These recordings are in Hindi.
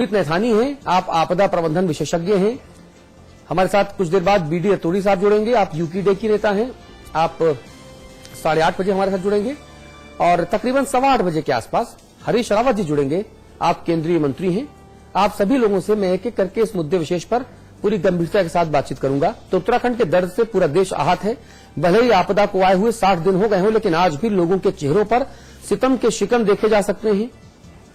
अमित नैथानी हैं, आप आपदा प्रबंधन विशेषज्ञ हैं। हमारे साथ कुछ देर बाद बीडी रतूड़ी साहब जुड़ेंगे, आप यूपीडे की नेता हैं। आप 8:30 बजे हमारे साथ जुड़ेंगे और तकरीबन 8:15 बजे के आसपास हरीश रावत जी जुड़ेंगे, आप केंद्रीय मंत्री हैं। आप सभी लोगों से मैं एक एक करके इस मुद्दे विशेष पर पूरी गंभीरता के साथ बातचीत करूंगा। तो उत्तराखंड के दर्द से पूरा देश आहत है। भले ही आपदा को आए हुए 60 दिन हो गए हों, लेकिन आज भी लोगों के चेहरों पर सितम के शिकन देखे जा सकते हैं।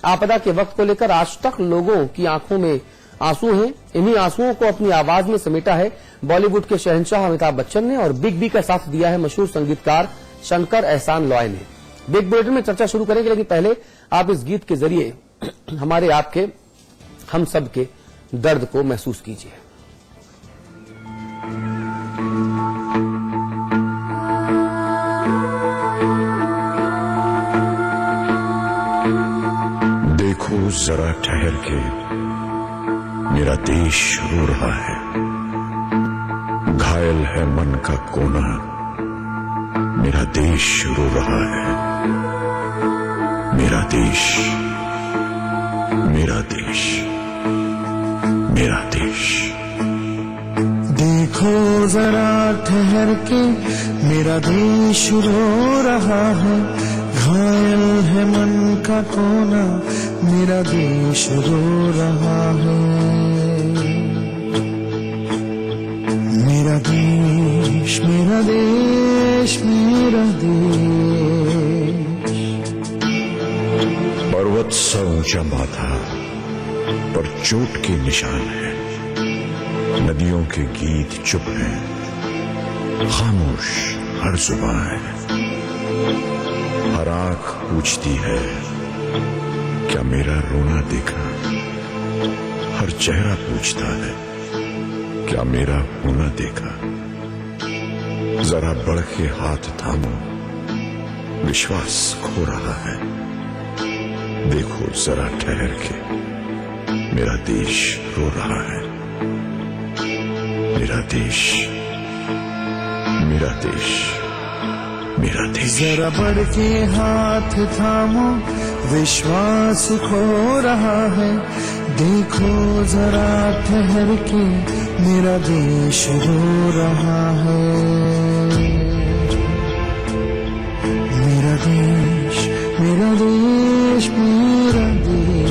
आपदा के वक्त को लेकर आज तक लोगों की आंखों में आंसू हैं। इन्हीं आंसुओं को अपनी आवाज में समेटा है बॉलीवुड के शहंशाह अमिताभ बच्चन ने और बिग बी का साथ दिया है मशहूर संगीतकार शंकर एहसान लॉय ने। बिग बुलेटिन में चर्चा शुरू करेंगे, लेकिन पहले आप इस गीत के जरिए हमारे आपके हम सब के दर्द को महसूस कीजिए। देखो जरा ठहर के, मेरा देश रो रहा है, घायल है मन का कोना, मेरा देश रो रहा है, मेरा देश, मेरा देश, मेरा देश। देखो जरा ठहर के, मेरा देश रो रहा है, घायल है मन का कोना, मेरा देश रो रहा है, मेरा देश, मेरा देश, मेरा देश। पर्वत सा ऊंचा माथा पर चोट के निशान है, नदियों के गीत चुप हैं, खामोश हर जुबां है, हर आंख पूछती है क्या मेरा रोना देखा, हर चेहरा पूछता है क्या मेरा होना देखा। जरा बढ़ के हाथ थामो, विश्वास खो रहा है, देखो जरा ठहर के, मेरा देश रो रहा है, मेरा देश, मेरा देश, मेरा देश। जरा बढ़ के हाथ थामो, विश्वास खो रहा है, देखो जरा ठहर के, मेरा देश रो रहा है, मेरा देश, मेरा देश, मेरा देश।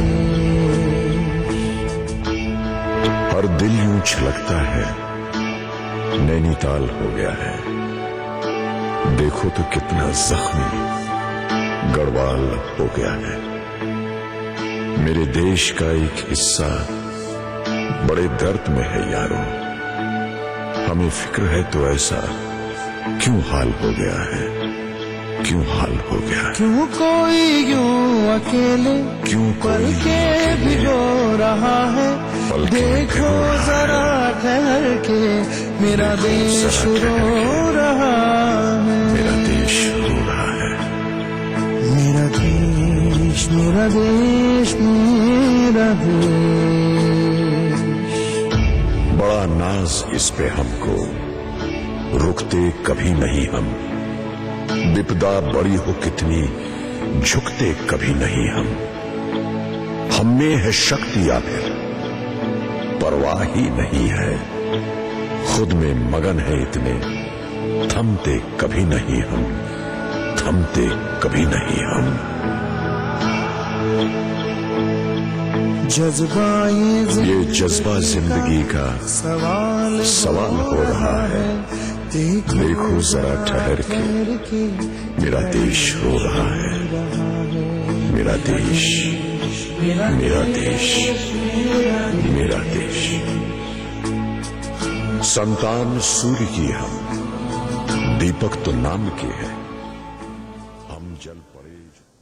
हर दिल यूं छलकता है, नैनीताल हो गया है, देखो तो कितना जख्मी गढ़वाल हो गया है। मेरे देश का एक हिस्सा बड़े दर्द में है यारों, हमें फिक्र है तो ऐसा क्यों हाल हो गया है, क्यों हाल हो गया है। क्यों कोई यूं अकेले, क्यों पल के भिगो रहा है, देखो जरा ठहर के, मेरा देश रो रहा है, मेरा देश रो रहा है, मेरा देश, मेरा देश, मेरा देश। बड़ा नाज इस पे हमको, रुकते कभी नहीं हम, विपदा बड़ी हो कितनी, झुकते कभी नहीं हम में है शक्ति या फिर परवाह ही नहीं है, खुद में मगन है इतने, थमते कभी नहीं हम, थमते कभी नहीं हम। ये जज्बा जिंदगी का सवाल हो रहा है, देखो जरा ठहर के, मेरा देश रो रहा है, मेरा देश, मेरा देश, मेरा देश। संतान सूर्य की हम, दीपक तो नाम के है, हम जल पड़े।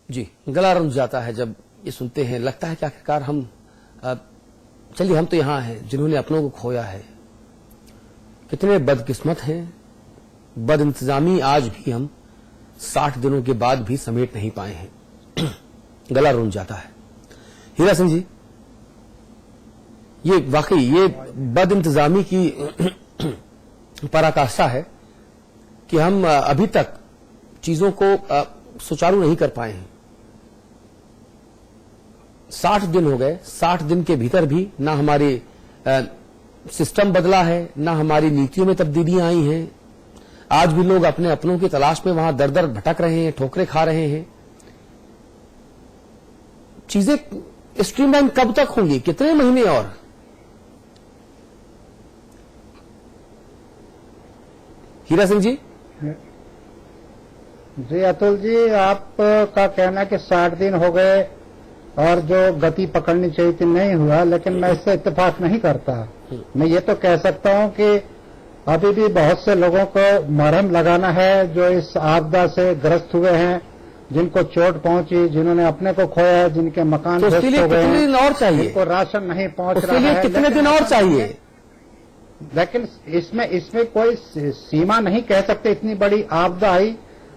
जी, गला रुंझ जाता है जब ये सुनते हैं, लगता है कि आखिरकार हम चलिए हम तो यहां हैं जिन्होंने अपनों को खोया है, कितने बदकिस्मत हैं, बद इंतजामी आज भी हम 60 दिनों के बाद भी समेट नहीं पाए हैं। गला रुंझ जाता है। हीरा सिंह जी, ये वाकई ये बद इंतजामी की पराकाष्ठा है कि हम अभी तक चीजों को सुचारू नहीं कर पाए हैं। 60 दिन हो गए, 60 दिन के भीतर भी ना हमारे सिस्टम बदला है, ना हमारी नीतियों में तब्दीलियां आई हैं। आज भी लोग अपने अपनों की तलाश में वहां दर दर भटक रहे हैं, ठोकरें खा रहे हैं। चीजें स्ट्रीमलाइन कब तक होंगी, कितने महीने और? हीरा सिंह जी। जी अतुल जी, आपका कहना है कि 60 दिन हो गए और जो गति पकड़नी चाहिए थी नहीं हुआ, लेकिन मैं इससे इत्तेफाक नहीं करता। मैं ये तो कह सकता हूं कि अभी भी बहुत से लोगों को मरहम लगाना है जो इस आपदा से ग्रस्त हुए हैं, जिनको चोट पहुंची, जिन्होंने अपने को खोया है, जिनके मकान तो उसके लिए कितने दिन और चाहिए? जिनको राशन नहीं पहुंच रहा है, कितने दिन और चाहिए? लेकिन इसमें कोई सीमा नहीं कह सकते। इतनी बड़ी आपदा आई,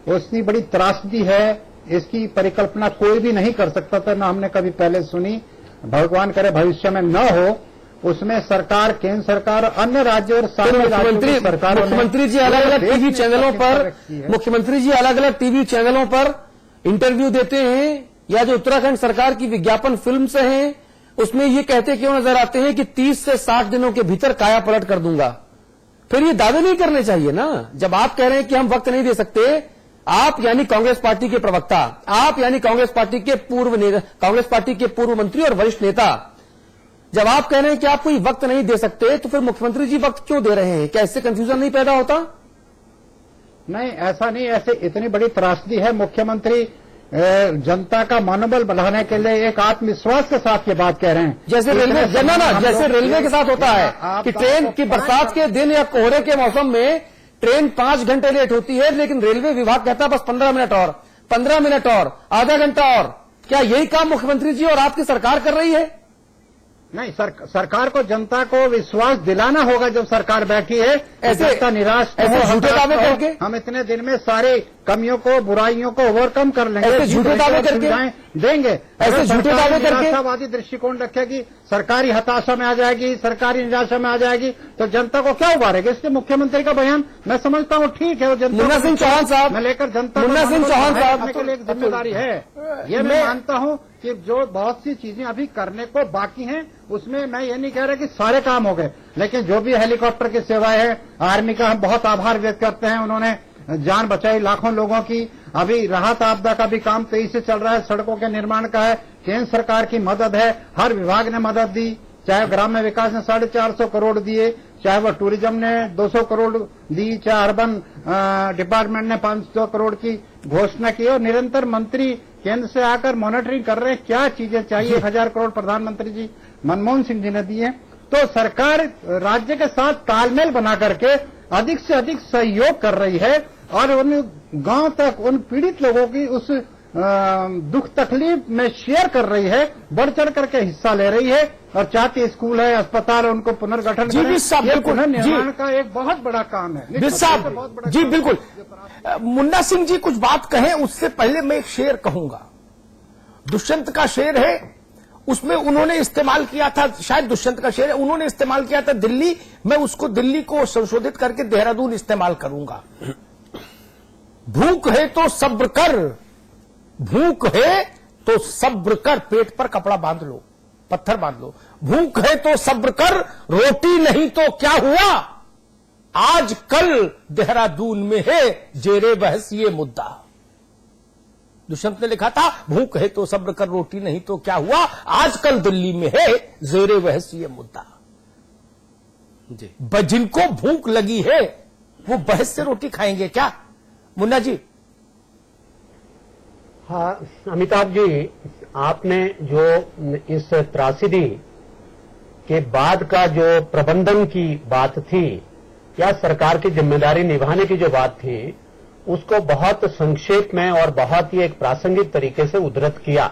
इतनी बड़ी त्रासदी है, इसकी परिकल्पना कोई भी नहीं कर सकता था, न हमने कभी पहले सुनी, भगवान करे भविष्य में न हो। उसमें सरकार, केंद्र सरकार, अन्य राज्य और सारे मुख्यमंत्री जी अलग अलग टीवी चैनलों पर इंटरव्यू देते हैं, या जो उत्तराखंड सरकार की विज्ञापन फिल्म से हैं, उसमें ये कहते क्यों नजर आते हैं कि 30 से 60 दिनों के भीतर काया पलट कर दूंगा? फिर ये दावे नहीं करने चाहिए ना। जब आप कह रहे हैं कि हम वक्त नहीं दे सकते, आप यानी कांग्रेस पार्टी के प्रवक्ता, आप यानी कांग्रेस पार्टी के पूर्व मंत्री और वरिष्ठ नेता, जब आप कह रहे हैं कि आप कोई वक्त नहीं दे सकते, तो फिर मुख्यमंत्री जी वक्त क्यों दे रहे हैं? क्या इससे कंफ्यूजन नहीं पैदा होता? नहीं, ऐसा नहीं। ऐसे इतनी बड़ी त्रासदी है, मुख्यमंत्री जनता का मनोबल बढ़ाने के लिए एक आत्मविश्वास के साथ ये बात कह रहे हैं। जैसे रेलवे के साथ होता है कि ट्रेन की बरसात के दिन या कोहरे के मौसम में ट्रेन 5 घंटे लेट होती है, लेकिन रेलवे विभाग कहता है बस 15 मिनट और, आधा घंटा और। क्या यही काम मुख्यमंत्री जी और आपकी सरकार कर रही है? नहीं, सरकार को जनता को विश्वास दिलाना होगा जब सरकार बैठी है। ऐसे निराश ऐसे झूठे दावे करके हम इतने दिन में सारी कमियों को, बुराइयों को ओवरकम कर लेंगे, ऐसे झूठे दावे करके देंगे। ऐसे झूठे दावे करके निराशावादी दृष्टिकोण रखेगी, सरकारी हताशा में आ जाएगी, सरकारी निराशा में आ जाएगी, तो जनता को क्या उबारेगा? इसलिए मुख्यमंत्री का बयान मैं समझता हूँ ठीक है। वो जनता मुन्ना सिंह चौहान साहब, मैं लेकर जनता मुन्ना सिंह चौहान साहब के लिए एक जिम्मेदारी है। ये मैं मानता हूँ कि जो बहुत सी चीजें अभी करने को बाकी हैं, उसमें मैं ये नहीं कह रहा कि सारे काम हो गए, लेकिन जो भी हेलीकॉप्टर की सेवाएं है, आर्मी का हम बहुत आभार व्यक्त करते हैं। उन्होंने जान बचाई लाखों लोगों की। अभी राहत आपदा का भी काम तेजी से चल रहा है, सड़कों के निर्माण का है, केंद्र सरकार की मदद है, हर विभाग ने मदद दी। चाहे ग्राम्य विकास ने 450 करोड़ दिए, चाहे वह टूरिज्म ने 200 करोड़ दी, चाहे अर्बन डिपार्टमेंट ने 500 करोड़ की घोषणा की, और निरंतर मंत्री केंद्र से आकर मॉनिटरिंग कर रहे हैं क्या चीजें चाहिए। 1000 करोड़ प्रधानमंत्री जी मनमोहन सिंह जी ने दिए। तो सरकार राज्य के साथ तालमेल बना करके अधिक से अधिक सहयोग कर रही है, और उन गांव तक, उन पीड़ित लोगों की उस दुख तकलीफ में शेयर कर रही है, बढ़ चढ़ करके हिस्सा ले रही है, और चाहती स्कूल है, अस्पताल है, उनको पुनर्गठन करें। पुनर्निर्माण का एक बहुत बड़ा काम है। जी बिल्कुल। मुन्ना सिंह जी कुछ बात कहें, उससे पहले मैं एक शेर कहूंगा। दुष्यंत का शेर है, उसमें उन्होंने इस्तेमाल किया था, शायद दुष्यंत का शेर है, उन्होंने इस्तेमाल किया था दिल्ली, मैं उसको दिल्ली को संशोधित करके देहरादून इस्तेमाल करूंगा। भूख है तो सब्र कर, भूख है तो सब्र कर, पेट पर कपड़ा बांध लो, पत्थर बांध लो। भूख है तो सब्र कर, रोटी नहीं तो क्या हुआ, आज कल देहरादून में है जेरे बहस ये मुद्दा। दुष्यंत ने लिखा था भूख है तो सब्र कर, रोटी नहीं तो क्या हुआ, आजकल दिल्ली में है जेरे बहस ये मुद्दा। जिनको भूख लगी है वो बहस से रोटी खाएंगे क्या? मुन्ना जी। हाँ अमिताभ जी, आपने जो इस त्रासदी के बाद का जो प्रबंधन की बात थी या सरकार की जिम्मेदारी निभाने की जो बात थी, उसको बहुत संक्षेप में और बहुत ही एक प्रासंगिक तरीके से उद्धृत किया,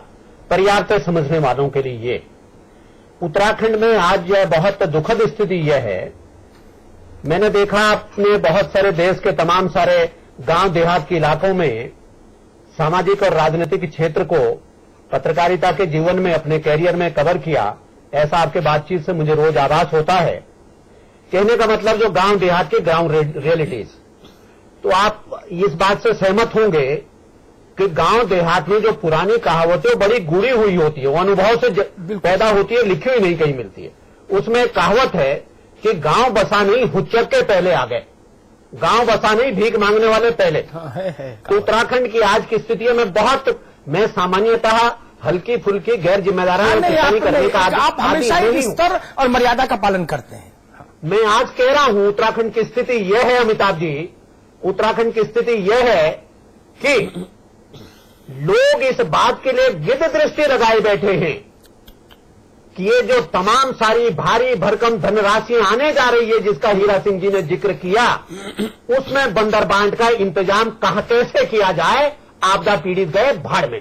पर्याप्त समझने वालों के लिए। ये उत्तराखंड में आज यह बहुत दुखद स्थिति यह है, मैंने देखा अपने बहुत सारे देश के तमाम सारे गांव देहात के इलाकों में सामाजिक और राजनीतिक क्षेत्र को पत्रकारिता के जीवन में अपने कैरियर में कवर किया, ऐसा आपके बातचीत से मुझे रोज आभास होता है। कहने का मतलब जो गांव देहात के ग्राउंड रियलिटीज, तो आप इस बात से सहमत होंगे कि गांव देहात में जो पुरानी कहावतें बड़ी गुड़ी हुई होती है, वो अनुभव से पैदा होती है, लिखी हुई नहीं कहीं मिलती है। उसमें एक कहावत है कि गांव बसा नहीं हुच्चर के पहले आ गए, गांव बसा नहीं भीख मांगने वाले पहले। तो उत्तराखंड की आज की स्थिति में मैं सामान्यतः हल्की फुल्की गैर जिम्मेदाराना टिप्पणी करने का आप हमेशा एक स्तर और मर्यादा का पालन करते हैं। मैं आज कह रहा हूं उत्तराखंड की स्थिति यह है अमिताभ जी, उत्तराखंड की स्थिति यह है कि लोग इस बात के लिए गिद्ध दृष्टि लगाए बैठे हैं कि ये जो तमाम सारी भारी भरकम धनराशि आने जा रही है जिसका हीरा सिंह जी ने जिक्र किया, उसमें बंदरबांट का इंतजाम कहां कैसे किया जाए, आपदा पीड़ित गए भाड़ में,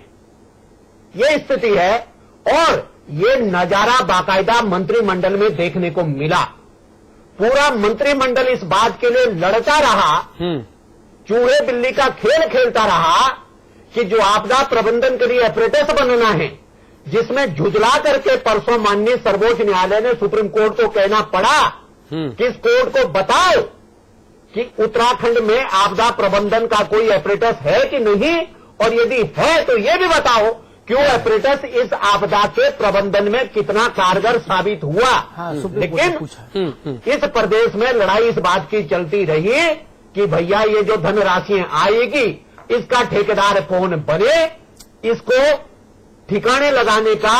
ये स्थिति है। और ये नजारा बाकायदा मंत्रिमंडल में देखने को मिला। पूरा मंत्रिमंडल इस बात के लिए लड़ता रहा, चूहे बिल्ली का खेल खेलता रहा कि जो आपदा प्रबंधन के लिए एपरेटस बनना है, जिसमें झुजला करके परसों माननीय सर्वोच्च न्यायालय ने सुप्रीम कोर्ट को कहना पड़ा कि इस कोर्ट को बताओ कि उत्तराखंड में आपदा प्रबंधन का कोई एपरेटस है कि नहीं, और यदि है तो यह भी बताओ क्यों एपरेटस इस आपदा के प्रबंधन में कितना कारगर साबित हुआ। लेकिन इस प्रदेश में लड़ाई इस बात की चलती रही कि भैया ये जो धनराशि आएगी इसका ठेकेदार कौन बने, इसको ठिकाने लगाने का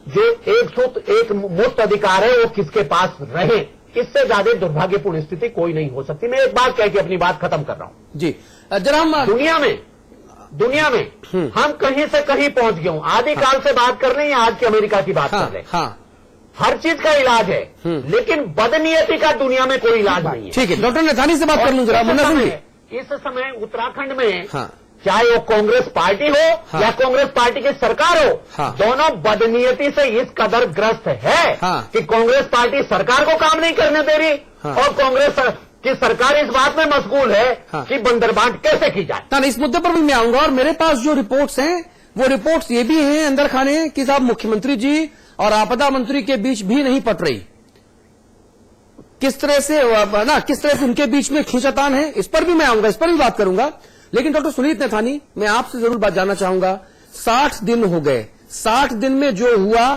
जो एक मुफ्त अधिकार है वो किसके पास रहे। इससे ज्यादा दुर्भाग्यपूर्ण स्थिति कोई नहीं हो सकती। मैं एक बात कह के अपनी बात खत्म कर रहा हूं जी। जरा हम दुनिया में हम कहीं से कहीं पहुंच गए हूं। आदिकाल से बात कर रहे हैं या आज की अमेरिका की बात कर रहे हैं। हर चीज का इलाज है, लेकिन बदनीयती का दुनिया में कोई इलाज नहीं है। ठीक है, डॉक्टर नेथानी से बात कर लूं जरा। मुन्ना सिंह जी, इस समय उत्तराखंड में चाहे वो कांग्रेस पार्टी हो या कांग्रेस पार्टी की सरकार हो, दोनों बदनीयती से इस कदर ग्रस्त है कि कांग्रेस पार्टी सरकार को काम नहीं करने दे रही और कांग्रेस की सरकार इस बात में मशगूल है कि बंदरबांट कैसे की जाए। इस मुद्दे पर भी मैं आऊंगा। और मेरे पास जो रिपोर्ट्स हैं वो रिपोर्ट्स ये भी हैं अंदर खाने कि साहब मुख्यमंत्री जी और आपदा मंत्री के बीच भी नहीं पट रही। किस तरह से उनके बीच में खींचातान है, इस पर भी मैं आऊंगा, इस पर भी बात करूंगा। लेकिन डॉक्टर सुनीत नैथानी, मैं आपसे जरूर बात जानना चाहूंगा। 60 दिन हो गए, 60 दिन में जो हुआ,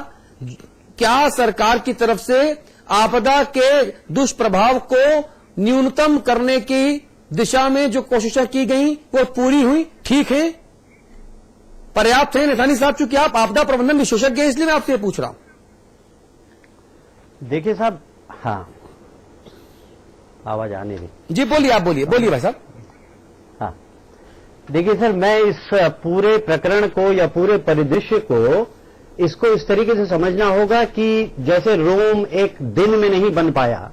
क्या सरकार की तरफ से आपदा के दुष्प्रभाव को न्यूनतम करने की दिशा में जो कोशिशें की गई वो पूरी हुई, ठीक है, पर्याप्त है? नैथानी साहब, चूंकि आप आपदा प्रबंधन विशेषज्ञ हैं इसलिए मैं आपसे पूछ रहा हूं। देखिए साहब, हाँ, आवाज आने दी जी, बोलिए, आप बोलिए भाई साहब। हाँ, देखिए सर, मैं इस पूरे प्रकरण को या पूरे परिदृश्य को इसको इस तरीके से समझना होगा कि जैसे रोम एक दिन में नहीं बन पाया,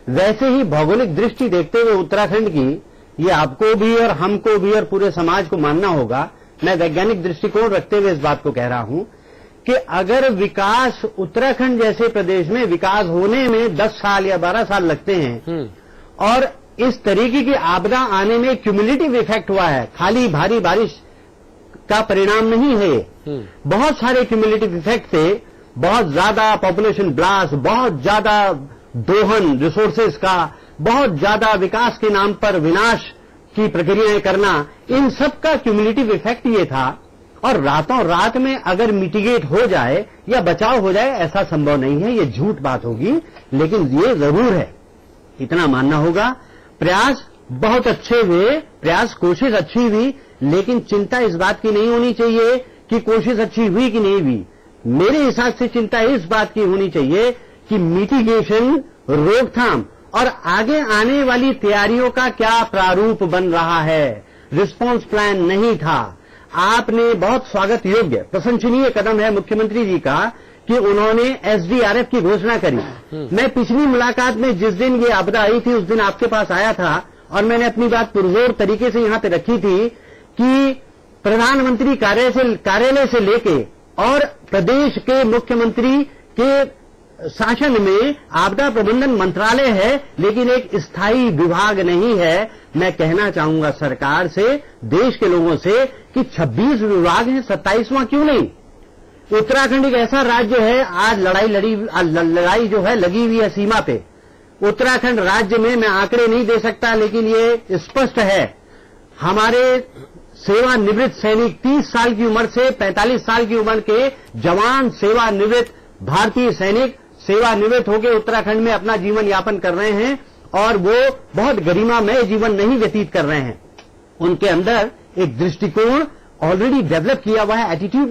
वैसे ही भौगोलिक दृष्टि देखते हुए उत्तराखंड की, ये आपको भी और हमको भी और पूरे समाज को मानना होगा। मैं वैज्ञानिक दृष्टिकोण रखते हुए इस बात को कह रहा हूं कि अगर विकास उत्तराखंड जैसे प्रदेश में विकास होने में 10 साल या 12 साल लगते हैं और इस तरीके की आपदा आने में क्यूमुलेटिव इफेक्ट हुआ है, खाली भारी बारिश का परिणाम नहीं है, बहुत सारे क्यूमुलेटिव इफेक्ट थे, बहुत ज्यादा पॉपुलेशन ब्लास्ट, बहुत ज्यादा दोहन रिसोर्सेज का, बहुत ज्यादा विकास के नाम पर विनाश की प्रक्रियाएं करना, इन सब का क्यूमुलेटिव इफेक्ट ये था। और रातों रात में अगर मिटिगेट हो जाए या बचाव हो जाए, ऐसा संभव नहीं है, ये झूठ बात होगी। लेकिन ये जरूर है, इतना मानना होगा, प्रयास बहुत अच्छे हुए, कोशिश अच्छी हुई, लेकिन चिंता इस बात की नहीं होनी चाहिए कि कोशिश अच्छी हुई कि नहीं हुई। मेरे हिसाब से चिंता इस बात की होनी चाहिए कि मिटिगेशन, रोकथाम और आगे आने वाली तैयारियों का क्या प्रारूप बन रहा है। रिस्पांस प्लान नहीं था। आपने बहुत स्वागत योग्य, प्रशंसनीय कदम है मुख्यमंत्री जी का कि उन्होंने एसडीआरएफ की घोषणा करी। मैं पिछली मुलाकात में जिस दिन ये आपदा आई थी उस दिन आपके पास आया था और मैंने अपनी बात पुरजोर तरीके से यहां पे रखी थी कि प्रधानमंत्री कार्यालय से लेके और प्रदेश के मुख्यमंत्री के शासन में आपदा प्रबंधन मंत्रालय है, लेकिन एक स्थायी विभाग नहीं है। मैं कहना चाहूंगा सरकार से, देश के लोगों से कि 26 विभाग हैं, 27वां क्यों नहीं? उत्तराखंड एक ऐसा राज्य है, आज लड़ाई जो है लगी हुई है सीमा पे। उत्तराखंड राज्य में मैं आंकड़े नहीं दे सकता, लेकिन ये स्पष्ट है, हमारे सेवानिवृत्त सैनिक 30 साल की उम्र से 45 साल की उम्र के जवान सेवानिवृत्त भारतीय सैनिक सेवानिवृत्त होकर उत्तराखंड में अपना जीवन यापन कर रहे हैं और वो बहुत गरिमामय जीवन नहीं व्यतीत कर रहे हैं। उनके अंदर एक दृष्टिकोण ऑलरेडी डेवलप किया हुआ है, एटीट्यूड